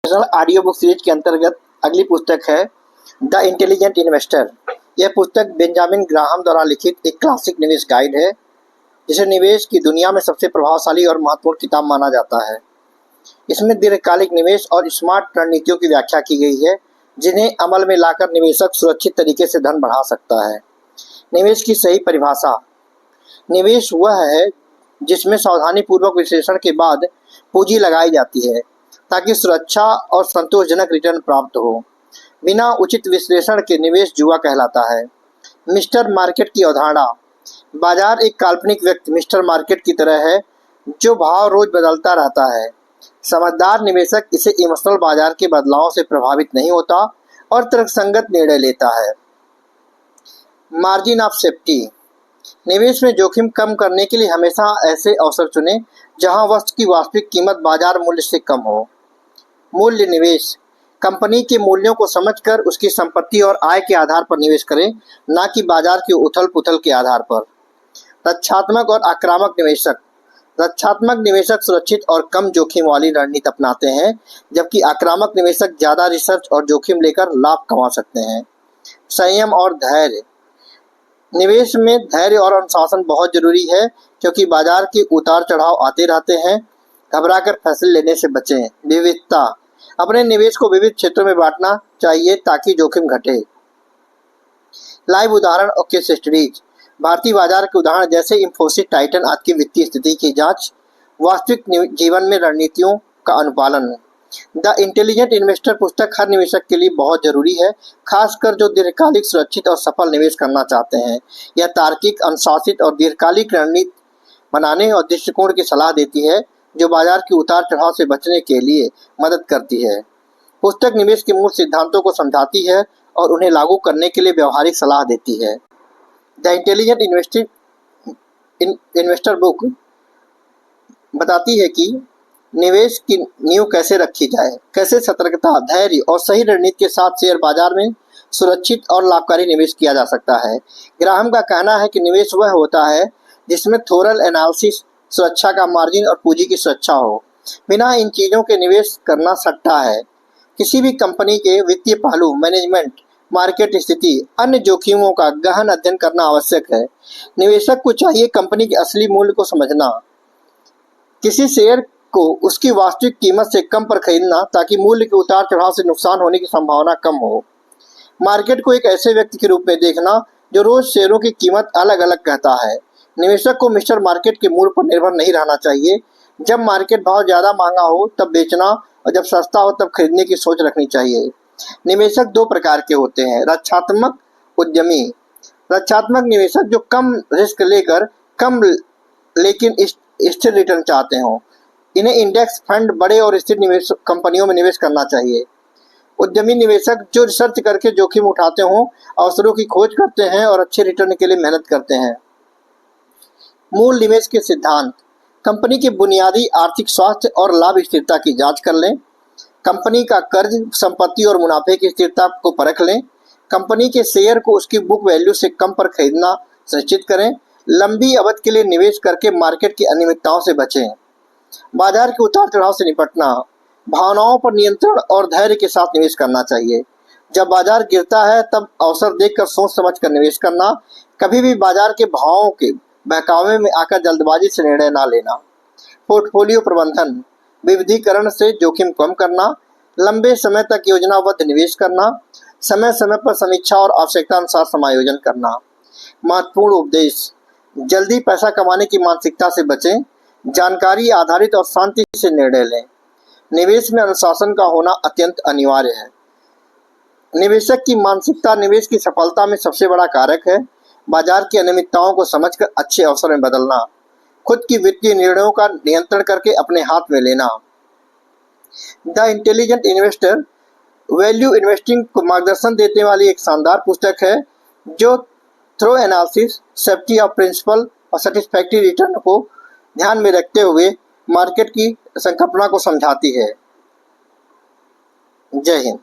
Audio book series के अंतर्गत अगली पुस्तक है द इंटेलिजेंट इन्वेस्टर। यह पुस्तक बेंजामिन ग्राहम द्वारा लिखित एक क्लासिक निवेश गाइड है, जिसे निवेश की दुनिया में सबसे प्रभावशाली और महत्वपूर्ण किताब माना जाता है। इसमें दीर्घकालिक निवेश और स्मार्ट रणनीतियों की व्याख्या की गई है, जिन्हें अमल में लाकर निवेशक सुरक्षित तरीके से धन बढ़ा सकता है। निवेश की सही परिभाषा। निवेश वह है जिसमें सावधानीपूर्वक विश्लेषण के बाद पूंजी लगाई जाती है ताकि सुरक्षा और संतोषजनक रिटर्न प्राप्त हो। बिना उचित विश्लेषण के निवेश जुआ कहलाता है। मिस्टर मार्केट की अवधारणा। बाजार एक काल्पनिक व्यक्ति मिस्टर मार्केट की तरह है, जो भाव रोज बदलता रहता है। समझदार निवेशक इसे इमोशनल बाजार के बदलावों से प्रभावित नहीं होता और तर्कसंगत निर्णय लेता है। Margin of safety. निवेश में जोखिम कम करने के लिए हमेशा ऐसे अवसर चुनें जहां वस्तु की वास्तविक कीमत बाजार मूल्य से कम हो। मूल्य निवेश। कंपनी के मूल्यों को समझकर उसकी संपत्ति और आय के आधार पर निवेश करें, न कि बाजार की उथल-पुथल के आधार पर। रक्षात्मक और आक्रामक निवेशक। रक्षात्मक निवेशक सुरक्षित और कम जोखिम वाली रणनीति अपनाते हैं, जबकि आक्रामक निवेशक ज़्यादा रिसर्च और जोखिम लेकर लाभ कमा सकते हैं। संयम और धैर्य। निवेश में धैर्य और अनुशासन बहुत जरूरी है, क्योंकि बाजार के उतार चढ़ाव आते रहते हैं। घबराकर फैसले लेने से बचें। विविधता। अपने निवेश को विविध क्षेत्रों में बांटना चाहिए ताकि जोखिम घटे। लाइव उदाहरण और केस स्टडीज। भारतीय बाजार के उदाहरण जैसे इंफोसिस, टाइटन आदि की वित्तीय स्थिति की जांच। वास्तविक जीवन में रणनीतियों का अनुपालन। द इंटेलिजेंट इन्वेस्टर पुस्तक हर निवेशक के लिए बहुत जरूरी है, खासकर जो दीर्घकालिक सुरक्षित और सफल निवेश करना चाहते हैं। यह तार्किक, अनुशासित और दीर्घकालिक रणनीति बनाने और दृष्टिकोण की सलाह देती है, जो बाजार के उतार चढ़ाव से बचने के लिए मदद करती है। पुस्तक निवेश के मूल सिद्धांतों को समझाती है और उन्हें लागू करने के लिए व्यवहारिक सलाह देती है। द इंटेलिजेंट इन्वेस्टर बुक बताती है कि निवेश की नींव कैसे रखी जाए, कैसे सतर्कता, धैर्य और सही रणनीति के साथ शेयर बाजार में सुरक्षित और लाभकारी निवेश किया जा सकता है। ग्राहम का कहना है कि निवेश वह होता है जिसमें थोरल एनालिसिस, सुरक्षा का मार्जिन और पूंजी की सुरक्षा हो। बिना इन चीज़ों के निवेश करना सट्टा है। किसी भी कंपनी के वित्तीय पहलू, मैनेजमेंट, मार्केट स्थिति, अन्य जोखिमों का गहन अध्ययन करना आवश्यक है। निवेशक को चाहिए कंपनी के असली मूल्य को समझना, किसी शेयर को उसकी वास्तविक कीमत से कम पर खरीदना ताकि मूल्य के उतार चढ़ाव से नुकसान होने की संभावना कम हो। मार्केट को एक ऐसे व्यक्ति के रूप में देखना जो रोज शेयरों की कीमत अलग अलग कहता है। निवेशक को मिस्टर मार्केट के मूल्य पर निर्भर नहीं रहना चाहिए। जब मार्केट भाव ज़्यादा महंगा हो तब बेचना और जब सस्ता हो तब खरीदने की सोच रखनी चाहिए। निवेशक दो प्रकार के होते हैं। रक्षात्मक, उद्यमी। रक्षात्मक निवेशक जो कम रिस्क लेकर कम लेकिन स्थिर रिटर्न चाहते हों। इन्हें इंडेक्स फंड, बड़े और स्थिर निवेश कंपनियों में निवेश करना चाहिए। उद्यमी निवेशक जो रिसर्च करके जोखिम उठाते हों, अवसरों की खोज करते हैं और अच्छे रिटर्न के लिए मेहनत करते हैं। मूल निवेश के सिद्धांत। कंपनी की बुनियादी आर्थिक स्वास्थ्य और लाभ स्थिरता की जांच कर लें। कंपनी का कर्ज, संपत्ति और मुनाफे की स्थिरता को परख लें। कंपनी के शेयर को उसकी बुक वैल्यू से कम पर खरीदना सुनिश्चित करें। लंबी अवधि के लिए निवेश करके मार्केट की अनियमितताओं से बचें। बाजार के उतार चढ़ाव से निपटना। भावनाओं पर नियंत्रण और धैर्य के साथ निवेश करना चाहिए। जब बाजार गिरता है तब अवसर देखकर सोच समझकर निवेश करना। कभी भी बाजार के भावों के बहकावे में आकर जल्दबाजी से निर्णय न लेना। पोर्टफोलियो प्रबंधन। विविधीकरण से जोखिम कम करना। लंबे समय तक योजनाबद्ध निवेश करना। समय समय पर समीक्षा और आवश्यकता अनुसार समायोजन करना। महत्वपूर्ण उपदेश। जल्दी पैसा कमाने की मानसिकता से बचें। जानकारी आधारित और शांति से निर्णय लें। निवेश में अनुशासन का होना अत्यंत अनिवार्य है। निवेशक की मानसिकता निवेश की सफलता में सबसे बड़ा कारक है। बाजार की अनियमितताओं को समझकर अच्छे अवसर में बदलना। खुद की वित्तीय निर्णयों का नियंत्रण करके अपने हाथ में लेना। The intelligent investor value investing को मार्गदर्शन देने वाली एक शानदार पुस्तक है, जो through analysis, safety of principal और सेटिस्फैक्ट्री रिटर्न को ध्यान में रखते हुए मार्केट की संकल्पना को समझाती है। जय हिंद।